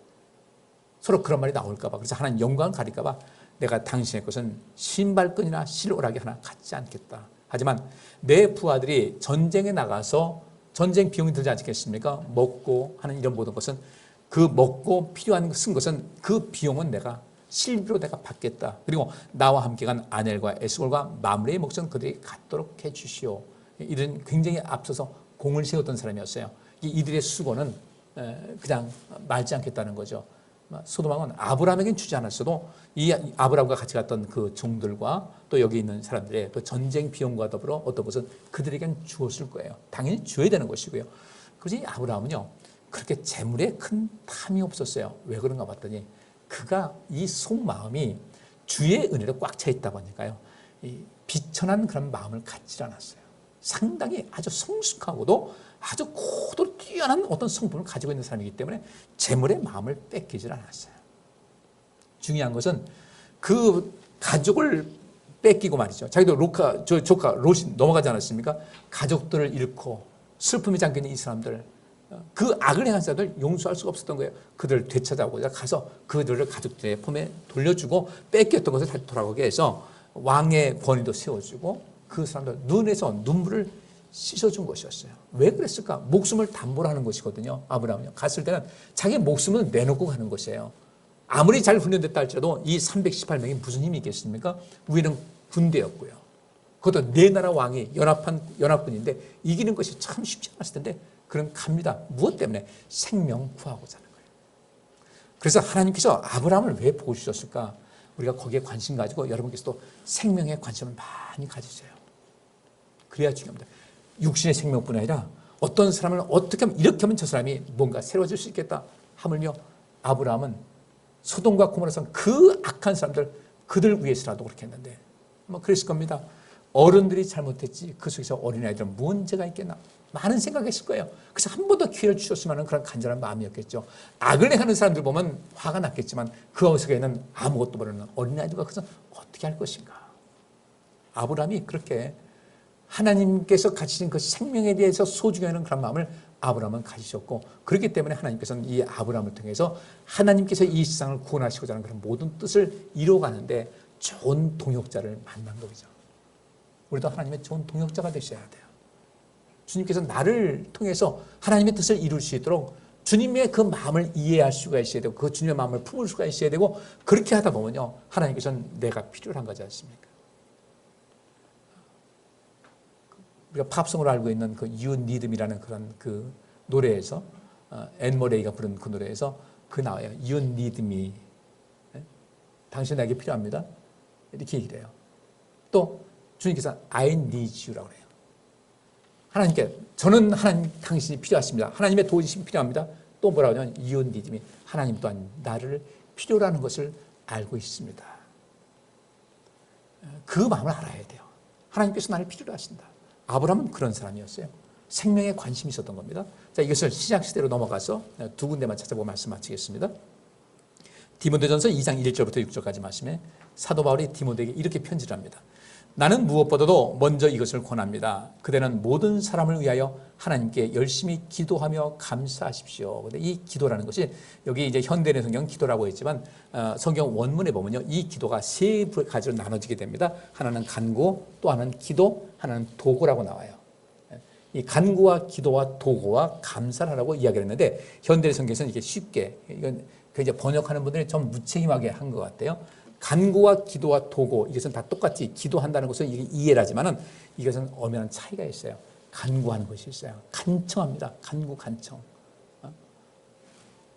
서로 그런 말이 나올까봐 그래서 하나님 영광을 가릴까봐 내가 당신의 것은 신발끈이나 실오라기 하나 갖지 않겠다. 하지만 내 부하들이 전쟁에 나가서 전쟁 비용이 들지 않겠습니까? 먹고 하는 이런 모든 것은 그 먹고 필요한 쓴 것은 그 비용은 내가 실비로 내가 받겠다. 그리고 나와 함께 간 아넬과 에스골과 마므레의 몫은 그들이 갖도록 해주시오. 이런 굉장히 앞서서 공을 세웠던 사람이었어요. 이들의 수고는 그냥 말지 않겠다는 거죠. 소돔 왕은 아브라함에겐 주지 않았어도 이 아브라함과 같이 갔던 그 종들과 또 여기 있는 사람들의 또 전쟁 비용과 더불어 어떤 것은 그들에겐 주었을 거예요. 당연히 줘야 되는 것이고요. 그래서 아브라함은요 그렇게 재물에 큰 탐이 없었어요. 왜 그런가 봤더니 그가 이 속마음이 주의 은혜로 꽉 차 있다 보니까요. 이 비천한 그런 마음을 갖지 않았어요. 상당히 아주 성숙하고도 아주 고도로 뛰어난 어떤 성품을 가지고 있는 사람이기 때문에 재물의 마음을 뺏기질 않았어요. 중요한 것은 그 가족을 뺏기고 말이죠. 자기도 조카 롯이 넘어가지 않았습니까? 가족들을 잃고 슬픔이 잠기는 이 사람들, 그 악을 행한 자들 용서할 수가 없었던 거예요. 그들을 되찾아오고자 가서 그들을 가족들의 품에 돌려주고 뺏겼던 것을 다시 돌아오게 해서 왕의 권위도 세워주고 그 사람들 눈에서 눈물을 씻어준 것이었어요. 왜 그랬을까? 목숨을 담보로 하는 것이거든요. 아브라함은요. 갔을 때는 자기 목숨을 내놓고 가는 것이에요. 아무리 잘 훈련됐다 할지라도 이 318명이 무슨 힘이 있겠습니까? 위는 군대였고요. 그것도 네 나라 왕이 연합군인데 이기는 것이 참 쉽지 않았을 텐데 그럼 갑니다. 무엇 때문에? 생명 구하고자 하는 거예요. 그래서 하나님께서 아브라함을 왜 보고 주셨을까? 우리가 거기에 관심 가지고 여러분께서도 생명에 관심을 많이 가지세요. 그래야 중요합니다. 육신의 생명뿐 아니라 어떤 사람을 어떻게 하면 이렇게 하면 저 사람이 뭔가 새로워질 수 있겠다. 하물며 아브라함은 소돔과 고모라성 그 악한 사람들, 그들 위해서라도 그렇게 했는데 아마 그랬을 겁니다. 어른들이 잘못했지 그 속에서 어린아이들은 문제가 있겠나 많은 생각했을 거예요. 그래서 한 번 더 기회를 주셨으면 하는 그런 간절한 마음이었겠죠. 악을 행하는 사람들 보면 화가 났겠지만 그 속에는 아무것도 모르는 어린아이들과 그래서 어떻게 할 것인가. 아브라함이 그렇게 하나님께서 가지신 그 생명에 대해서 소중히 하는 그런 마음을 아브라함은 가지셨고, 그렇기 때문에 하나님께서는 이 아브라함을 통해서 하나님께서 이 세상을 구원하시고자 하는 그런 모든 뜻을 이루어가는데 좋은 동역자를 만난 거죠. 우리도 하나님의 좋은 동역자가 되셔야 돼요. 주님께서 나를 통해서 하나님의 뜻을 이룰 수 있도록 주님의 그 마음을 이해할 수가 있어야 되고 그 주님의 마음을 품을 수가 있어야 되고, 그렇게 하다 보면요 하나님께서는 내가 필요한 거지 않습니까? 우리가 팝송으로 알고 있는 그 You Need Me라는 그런 그 노래에서 앤 머레이가 부른 그 노래에서 그 나와요. You Need Me. 당신 나에게 필요합니다. 이렇게 얘기를 해요. 또 주님께서 I Need You라고 해요. 하나님께 저는 하나님 당신이 필요하십니다. 하나님의 도우심이 필요합니다. 또 뭐라고 하냐면 You Need Me. 하나님 또한 나를 필요라는 것을 알고 있습니다. 그 마음을 알아야 돼요. 하나님께서 나를 필요로 하신다. 아브라함은 그런 사람이었어요. 생명에 관심이 있었던 겁니다. 자, 이것을 신약시대로 넘어가서 두 군데만 찾아보고 말씀 마치겠습니다. 디모데전서 2장 1절부터 6절까지 말씀에 사도 바울이 디모데에게 이렇게 편지를 합니다. 나는 무엇보다도 먼저 이것을 권합니다. 그대는 모든 사람을 위하여 하나님께 열심히 기도하며 감사하십시오. 근데 이 기도라는 것이 여기 이제 현대의 성경 기도라고 했지만 성경 원문에 보면요 이 기도가 세 가지로 나눠지게 됩니다. 하나는 간구, 또 하나는 기도, 하나는 도구라고 나와요. 이 간구와 기도와 도구와 감사를 하라고 이야기를 했는데 현대의 성경에서는 이게 쉽게 이건 이제 번역하는 분들이 좀 무책임하게 한 것 같아요. 간구와 기도와 도구, 이것은 다 똑같이 기도한다는 것은 이해를 하지만은 이것은 엄연한 차이가 있어요. 간구하는 것이 있어요. 간청합니다. 간구, 간청.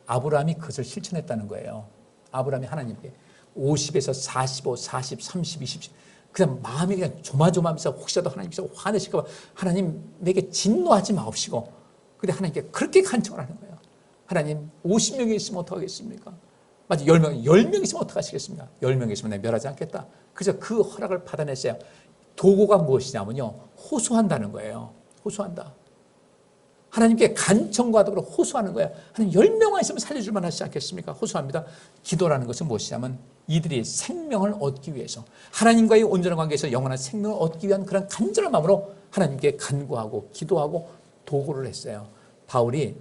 아브라함이 그것을 실천했다는 거예요. 아브라함이 하나님께 50에서 45, 40, 30, 20 그냥 마음이 그냥 조마조마하면서 혹시라도 하나님께서 화내실까 봐 하나님 내게 진노하지 마옵시고, 근데 하나님께 그렇게 간청을 하는 거예요. 하나님 50명이 있으면 어떡하겠습니까? 맞아, 10명 있으면 어떡하시겠습니까? 10명 있으면 내가 멸하지 않겠다. 그래서 그 허락을 받아냈어요. 도구가 무엇이냐면요 호소한다는 거예요. 호소한다. 하나님께 간청과 도구로 호소하는 거예요. 하나님 10명만 있으면 살려줄 만하지 않겠습니까? 호소합니다. 기도라는 것은 무엇이냐면 이들이 생명을 얻기 위해서 하나님과의 온전한 관계에서 영원한 생명을 얻기 위한 그런 간절한 마음으로 하나님께 간구하고 기도하고 도구를 했어요. 바울이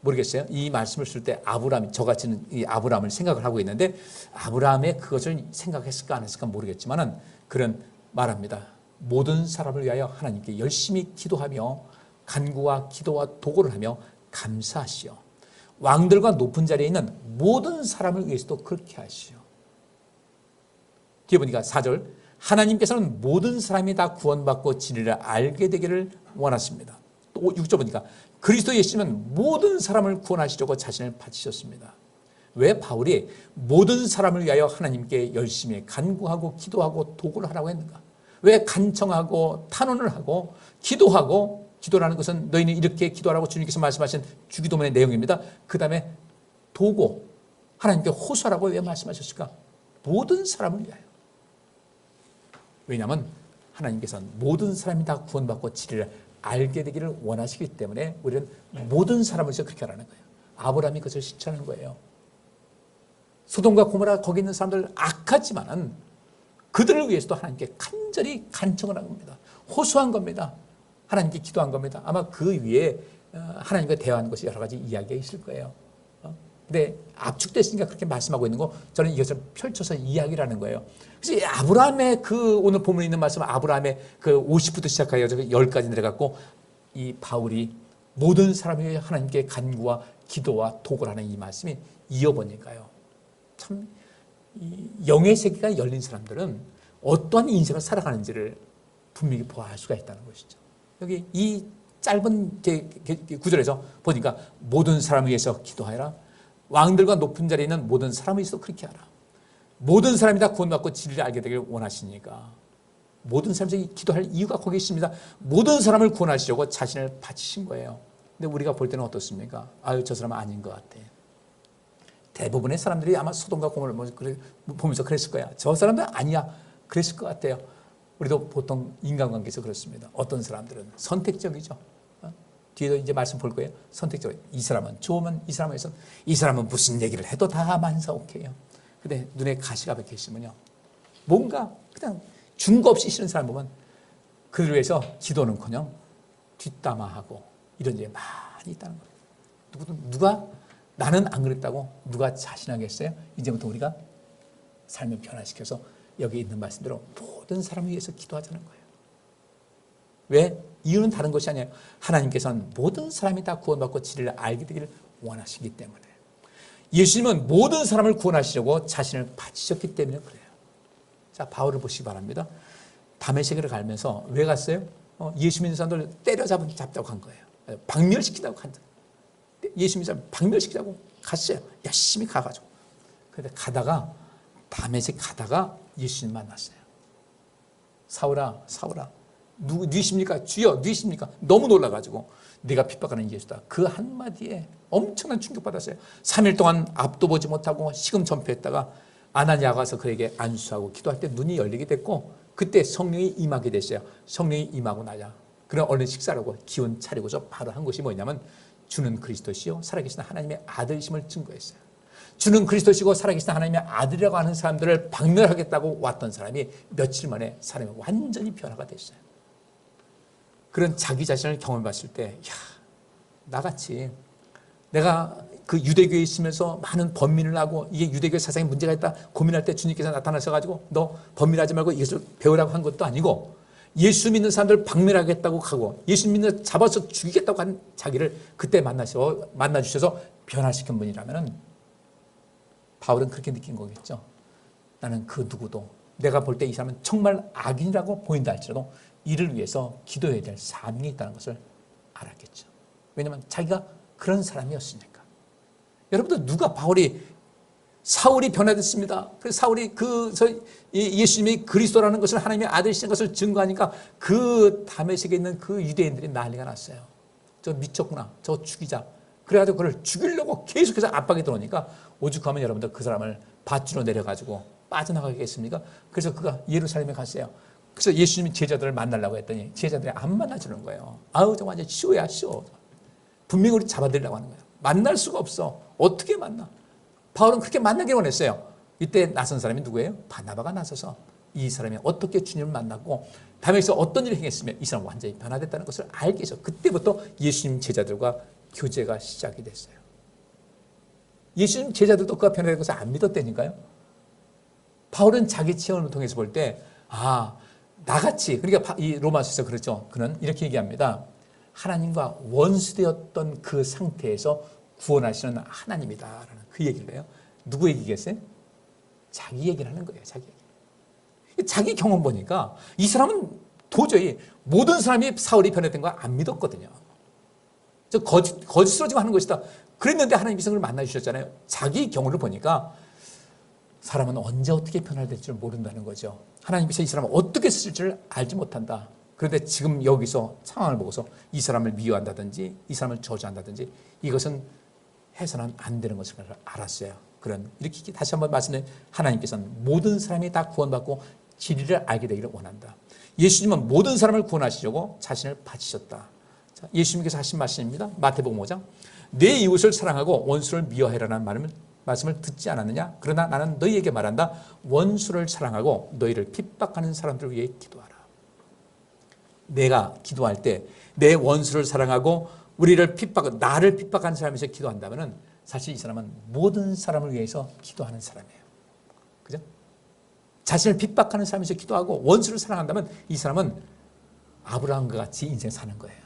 모르겠어요. 이 말씀을 쓸 때 아브라함, 저같이는 이 아브라함을 생각을 하고 있는데 아브라함의 그것을 생각했을까 안 했을까 모르겠지만은 그런 말합니다. 모든 사람을 위하여 하나님께 열심히 기도하며 간구와 기도와 도구를 하며 감사하시오. 왕들과 높은 자리에 있는 모든 사람을 위해서도 그렇게 하시오. 뒤에 보니까 4절 하나님께서는 모든 사람이 다 구원받고 진리를 알게 되기를 원하십니다. 또 6절 보니까 그리스도 예수님은 모든 사람을 구원하시려고 자신을 바치셨습니다. 왜 바울이 모든 사람을 위하여 하나님께 열심히 간구하고 기도하고 도구를 하라고 했는가? 왜 간청하고 탄원을 하고 기도하고, 기도라는 것은 너희는 이렇게 기도하라고 주님께서 말씀하신 주기도문의 내용입니다. 그 다음에 도구, 하나님께 호소하라고 왜 말씀하셨을까? 모든 사람을 위하여. 왜냐하면 하나님께서는 모든 사람이 다 구원받고 진리를 알게 되기를 원하시기 때문에 우리는 모든 사람을 위해서 그렇게 하라는 거예요. 아브라함이 그것을 실천하는 거예요. 소돔과 고모라 거기 있는 사람들 악하지만은 그들을 위해서도 하나님께 간절히 간청을 한 겁니다. 호소한 겁니다. 하나님께 기도한 겁니다. 아마 그 위에 하나님과 대화하는 것이 여러 가지 이야기가 있을 거예요. 근데 압축됐으니까 그렇게 말씀하고 있는 거, 저는 이것을 펼쳐서 이야기를 하는 거예요. 그래서 아브라함의 그 오늘 본문에 있는 말씀은 아브라함의 그 50부터 시작하여 10까지 내려갔고, 이 바울이 모든 사람이 하나님께 간구와 기도와 도구를 하는 이 말씀이 이어보니까요, 참 영의 세계가 열린 사람들은 어떠한 인생을 살아가는지를 분명히 보아할 수가 있다는 것이죠. 여기 이 짧은 구절에서 보니까 모든 사람을 위해서 기도하라. 왕들과 높은 자리에 있는 모든 사람을 위해서 그렇게 하라. 모든 사람이 다 구원받고 진리를 알게 되기를 원하시니까 모든 사람들이 기도할 이유가 거기 있습니다. 모든 사람을 구원하시려고 자신을 바치신 거예요. 근데 우리가 볼 때는 어떻습니까? 아유, 저 사람은 아닌 것 같아. 대부분의 사람들이 아마 소돔과 고모를 보면서 그랬을 거야. 저 사람은 아니야. 그랬을 것 같아요. 우리도 보통 인간관계에서 그렇습니다. 어떤 사람들은 선택적이죠. 뒤에도 이제 말씀 볼 거예요. 선택적으로. 이 사람은 좋으면 이 사람에서 이 사람은 무슨 얘기를 해도 다 만사오케이요. 근데 눈에 가시가 박혀 있으면요. 뭔가 그냥 중거 없이 싫은 사람 보면 그를 위해서 기도는커녕 뒷담화하고 이런 일이 많이 있다는 거예요. 누가 나는 안 그랬다고 누가 자신하겠어요? 이제부터 우리가 삶을 변화시켜서 여기 있는 말씀대로 모든 사람을 위해서 기도하자는 거예요. 왜? 이유는 다른 것이 아니에요. 하나님께서는 모든 사람이 다 구원받고 진리를 알게 되기를 원하시기 때문에. 예수님은 모든 사람을 구원하시려고 자신을 바치셨기 때문에 그래요. 자, 바울을 보시기 바랍니다. 다메섹을 가면서 왜 갔어요? 예수 믿는 사람들 때려잡자고 한 거예요. 박멸시키자고 한 거예요. 예수 믿는 사람 박멸시키자고 갔어요. 열심히 가가지고. 그런데 가다가 다메섹 가다가 예수님 만났어요. 사울아, 사울아, 누구십니까? 주여, 누구십니까? 너무 놀라가지고 네가 핍박하는 예수다. 그 한마디에 엄청난 충격받았어요. 3일 동안 앞도 보지 못하고 시금전폐했다가 아나니아가 와서 그에게 안수하고 기도할 때 눈이 열리게 됐고 그때 성령이 임하게 됐어요. 성령이 임하고 나자 그런 얼른 식사를 하고 기운 차리고서 바로 한 것이 뭐냐면 주는 그리스도시요 살아계신 하나님의 아들이심을 증거했어요. 주는 그리스도시고 살아계신 하나님의 아들이라고 하는 사람들을 박멸하겠다고 왔던 사람이 며칠 만에 사람이 완전히 변화가 됐어요. 그런 자기 자신을 경험해봤을 때, 야, 나같이 내가 그 유대교에 있으면서 많은 번민을 하고 이게 유대교 사상에 문제가 있다 고민할 때 주님께서 나타나셔가지고 너 번민하지 말고 이것을 배우라고 한 것도 아니고 예수 믿는 사람들 박멸하겠다고 하고 예수 믿는 잡아서 죽이겠다고 한 자기를 그때 만나주셔서 변화시킨 분이라면 바울은 그렇게 느낀 거겠죠. 나는 그 누구도 내가 볼 때 이 사람은 정말 악인이라고 보인다 할지라도 이를 위해서 기도해야 될 사명이 있다는 것을 알았겠죠. 왜냐하면 자기가 그런 사람이었으니까. 여러분들 누가 사울이 변화됐습니다. 그래서 사울이 예수님이 그리스도라는 것을 하나님의 아들이신 것을 증거하니까 그 다메섹에 있는 그 유대인들이 난리가 났어요. 저 미쳤구나. 저 죽이자. 그래가지고 그를 죽이려고 계속해서 압박이 들어오니까 오죽하면 여러분들 그 사람을 밧줄로 내려가지고 빠져나가겠습니까? 그래서 그가 예루살렘에 갔어요. 그래서 예수님이 제자들을 만나려고 했더니 제자들이 안 만나주는 거예요. 아우, 저 완전 쇼야, 쇼. 분명히 우리 잡아들이려고 하는 거예요. 만날 수가 없어. 어떻게 만나? 바울은 그렇게 만나기를 원했어요. 이때 나선 사람이 누구예요? 바나바가 나서서 이 사람이 어떻게 주님을 만나고 다메섹에서 어떤 일을 행했으면 이 사람 완전히 변화됐다는 것을 알게 해서 그때부터 예수님 제자들과 교제가 시작이 됐어요. 예수님 제자들도 그가 변화된 것을 안 믿었다니까요. 바울은 자기 체험을 통해서 볼 때 나같이 그러니까 이 로마서에서 그렇죠. 그는 이렇게 얘기합니다. 하나님과 원수되었던 그 상태에서 구원하시는 하나님이다라는 그 얘기를 해요. 누구 얘기겠어요? 자기 얘기를 하는 거예요. 자기 얘기. 자기 경험 보니까 이 사람은 도저히 모든 사람이 사울이 변했던 거 안 믿었거든요. 저 거짓으로 지금 하는 것이다. 그랬는데 하나님께서 그를 만나주셨잖아요. 자기 경우를 보니까 사람은 언제 어떻게 변화될지 모른다는 거죠. 하나님께서 이 사람을 어떻게 쓰실지를 알지 못한다. 그런데 지금 여기서 상황을 보고서 이 사람을 미워한다든지 이 사람을 저주한다든지 이것은 해서는 안 되는 것을 알았어요. 이렇게 다시 한번 말씀드린 하나님께서는 모든 사람이 다 구원받고 진리를 알게 되기를 원한다. 예수님은 모든 사람을 구원하시려고 자신을 바치셨다. 자, 예수님께서 하신 말씀입니다. 마태복음 5장. 내 이웃을 사랑하고 원수를 미워해라는 말씀을 듣지 않았느냐? 그러나 나는 너희에게 말한다. 원수를 사랑하고 너희를 핍박하는 사람들을 위해 기도하라. 내가 기도할 때 내 원수를 사랑하고 나를 핍박하는 사람에서 기도한다면 사실 이 사람은 모든 사람을 위해서 기도하는 사람이에요. 그죠? 자신을 핍박하는 사람에서 기도하고 원수를 사랑한다면 이 사람은 아브라함과 같이 인생 사는 거예요.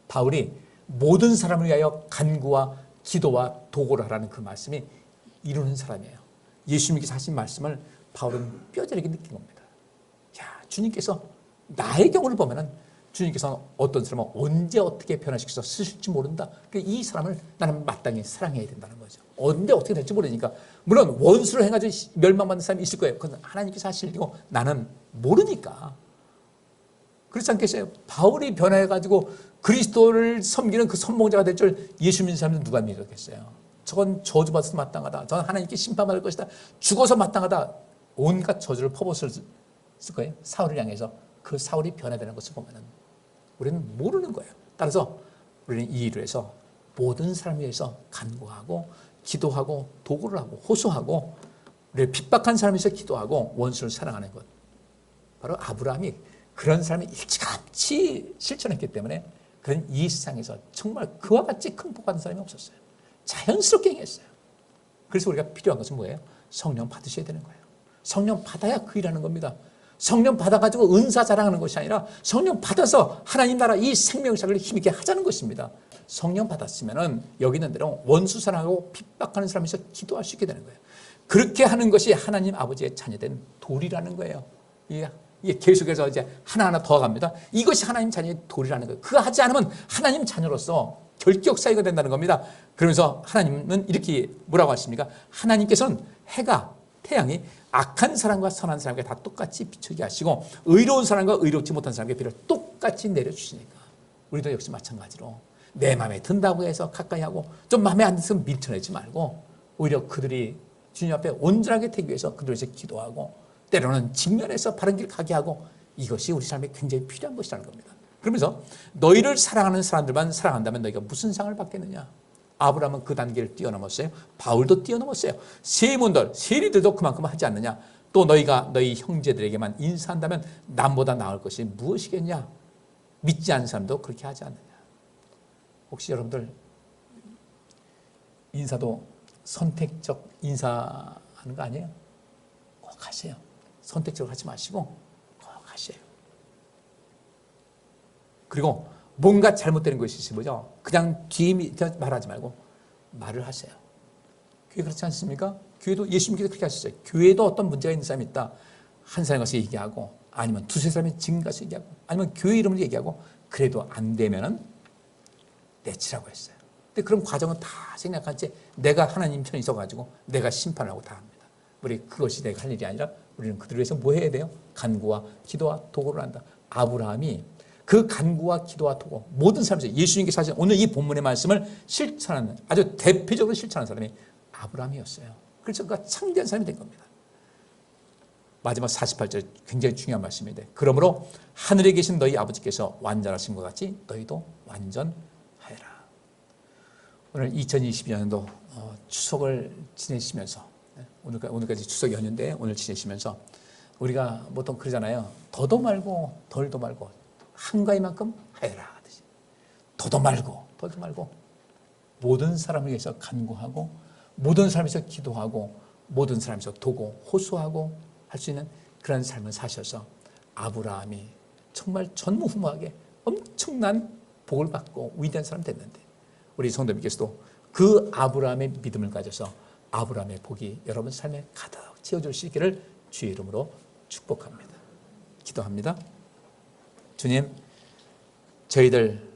바울이 모든 사람을 위하여 간구와 기도와 도고를 하라는 그 말씀이 이루는 사람이에요. 예수님께서 하신 말씀을 바울은 뼈저리게 느낀 겁니다. 야, 주님께서 나의 경우를 보면은 주님께서는 어떤 사람을 언제 어떻게 변화시켜서 쓰실지 모른다. 이 사람을 나는 마땅히 사랑해야 된다는 거죠. 언제 어떻게 될지 모르니까. 물론 원수를 행하지 멸망받는 사람이 있을 거예요. 그건 하나님께서 하실 일이고 나는 모르니까. 그렇지 않겠어요? 바울이 변화해가지고 그리스도를 섬기는 그 선봉자가 될 줄 예수 믿는 사람은 누가 믿었겠어요? 저건 저주받아서 마땅하다. 저건 하나님께 심판받을 것이다. 죽어서 마땅하다. 온갖 저주를 퍼붓을 거예요. 사울을 향해서. 그 사울이 변화되는 것을 보면은 우리는 모르는 거예요. 따라서 우리는 이 일을 해서 모든 사람을 위해서 간구하고 기도하고 도구를 하고 호소하고 우리를 핍박한 사람에 서 기도하고 원수를 사랑하는 것. 바로 아브라함이 그런 사람이 일찌감치 실천했기 때문에 그런 이 세상에서 정말 그와 같이 큰 복 받은 사람이 없었어요. 자연스럽게 행했어요. 그래서 우리가 필요한 것은 뭐예요? 성령 받으셔야 되는 거예요. 성령 받아야 그 일하는 겁니다. 성령 받아가지고 은사 자랑하는 것이 아니라 성령 받아서 하나님 나라 이 생명사를 힘있게 하자는 것입니다. 성령 받았으면은 여기 있는 대로 원수 사랑하고 핍박하는 사람에서 기도할 수 있게 되는 거예요. 그렇게 하는 것이 하나님 아버지의 자녀된 도리라는 거예요. 이게 계속해서 이제 하나하나 더 갑니다. 이것이 하나님 자녀의 도리라는 거예요. 그거 하지 않으면 하나님 자녀로서 결격 사유가 된다는 겁니다. 그러면서 하나님은 이렇게 뭐라고 하십니까? 하나님께서는 해가 태양이 악한 사람과 선한 사람에게 다 똑같이 비추게 하시고 의로운 사람과 의롭지 못한 사람에게 비를 똑같이 내려주시니까 우리도 역시 마찬가지로 내 마음에 든다고 해서 가까이 하고 좀 마음에 안 들면 밀쳐내지 말고 오히려 그들이 주님 앞에 온전하게 되기 위해서 그들에서 기도하고 때로는 직면해서 바른 길 가게 하고 이것이 우리 삶에 굉장히 필요한 것이라는 겁니다. 그러면서 너희를 사랑하는 사람들만 사랑한다면 너희가 무슨 상을 받겠느냐? 아브라함은 그 단계를 뛰어넘었어요. 바울도 뛰어넘었어요. 세문들, 세리들도 그만큼 하지 않느냐? 또 너희가 너희 형제들에게만 인사한다면 남보다 나을 것이 무엇이겠냐? 믿지 않는 사람도 그렇게 하지 않느냐? 혹시 여러분들 인사도 선택적 인사하는 거 아니에요? 꼭 하세요. 선택적으로 하지 마시고 꼭 하세요. 그리고 뭔가 잘못되는 것이 있으면 그냥 뒤에 말하지 말고 말을 하세요. 교회 그렇지 않습니까? 교회도 예수님께서 그렇게 하셨어요. 교회도 어떤 문제가 있는 사람이 있다. 한 사람이 가서 얘기하고 아니면 두세 사람이 증인 가서 얘기하고 아니면 교회 이름으로 얘기하고 그래도 안 되면은 내치라고 했어요. 근데 그런 과정은 다 생략한 채 내가 하나님 편에 있어가지고 내가 심판하고 다 합니다. 우리 그것이 내가 할 일이 아니라 우리는 그들을 위해서 뭐 해야 돼요? 간구와 기도와 도구를 한다. 아브라함이 그 간구와 기도와 도구 모든 사람에서 예수님께서 하신 오늘 이 본문의 말씀을 실천하는 아주 대표적으로 실천하는 사람이 아브라함이었어요. 그래서 그가 창대한 사람이 된 겁니다. 마지막 48절 굉장히 중요한 말씀인데 그러므로 하늘에 계신 너희 아버지께서 완전하신 것 같이 너희도 완전하여라. 오늘 2022년도 추석을 지내시면서 오늘까지 추석 연휴인데 오늘 지내시면서 우리가 보통 그러잖아요. 더도 말고 덜도 말고 한가위만큼 하여라 하듯이 더도 말고 덜도 말고 모든 사람을 위해서 간구하고 모든 사람을 위해서 기도하고 모든 사람을 위해서 도고 호소하고 할 수 있는 그런 삶을 사셔서 아브라함이 정말 전무후무하게 엄청난 복을 받고 위대한 사람 됐는데 우리 성도님께서도 그 아브라함의 믿음을 가져서 아브라함의 복이 여러분 삶에 가득 채워줄 수 있기를 주의 이름으로 축복합니다. 기도합니다. 주님, 저희들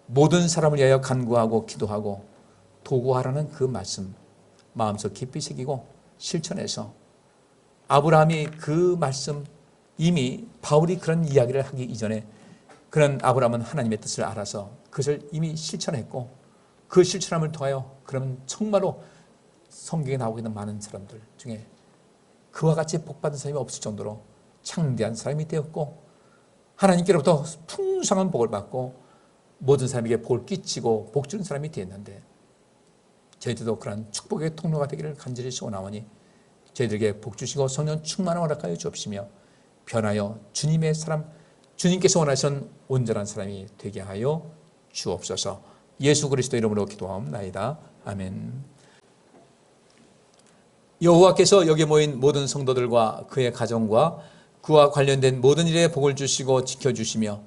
모든 사람을 위하여 간구하고 기도하고 도구하라는 그 말씀 마음속 깊이 새기고 실천해서 아브라함이 그 말씀 이미 바울이 그런 이야기를 하기 이전에 그런 아브라함은 하나님의 뜻을 알아서 그것을 이미 실천했고 그 실천함을 통하여 그러면 정말로 성경에 나오고 있는 많은 사람들 중에 그와 같이 복받은 사람이 없을 정도로 창대한 사람이 되었고 하나님께로부터 풍성한 복을 받고 모든 사람에게 복을 끼치고 복 주는 사람이 되었는데 저희들도 그런 축복의 통로가 되기를 간절히 소원하오니 저희들에게 복 주시고 성령 충만을 허락하여 주옵시며 변하여 주님의 사람 주님께서 원하시는 온전한 사람이 되게 하여 주옵소서. 예수 그리스도 이름으로 기도하옵나이다. 아멘. 여호와께서 여기 모인 모든 성도들과 그의 가정과 그와 관련된 모든 일에 복을 주시고 지켜주시며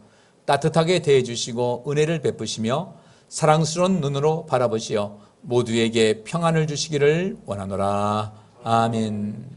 따뜻하게 대해주시고 은혜를 베푸시며 사랑스러운 눈으로 바라보시어 모두에게 평안을 주시기를 원하노라. 아멘.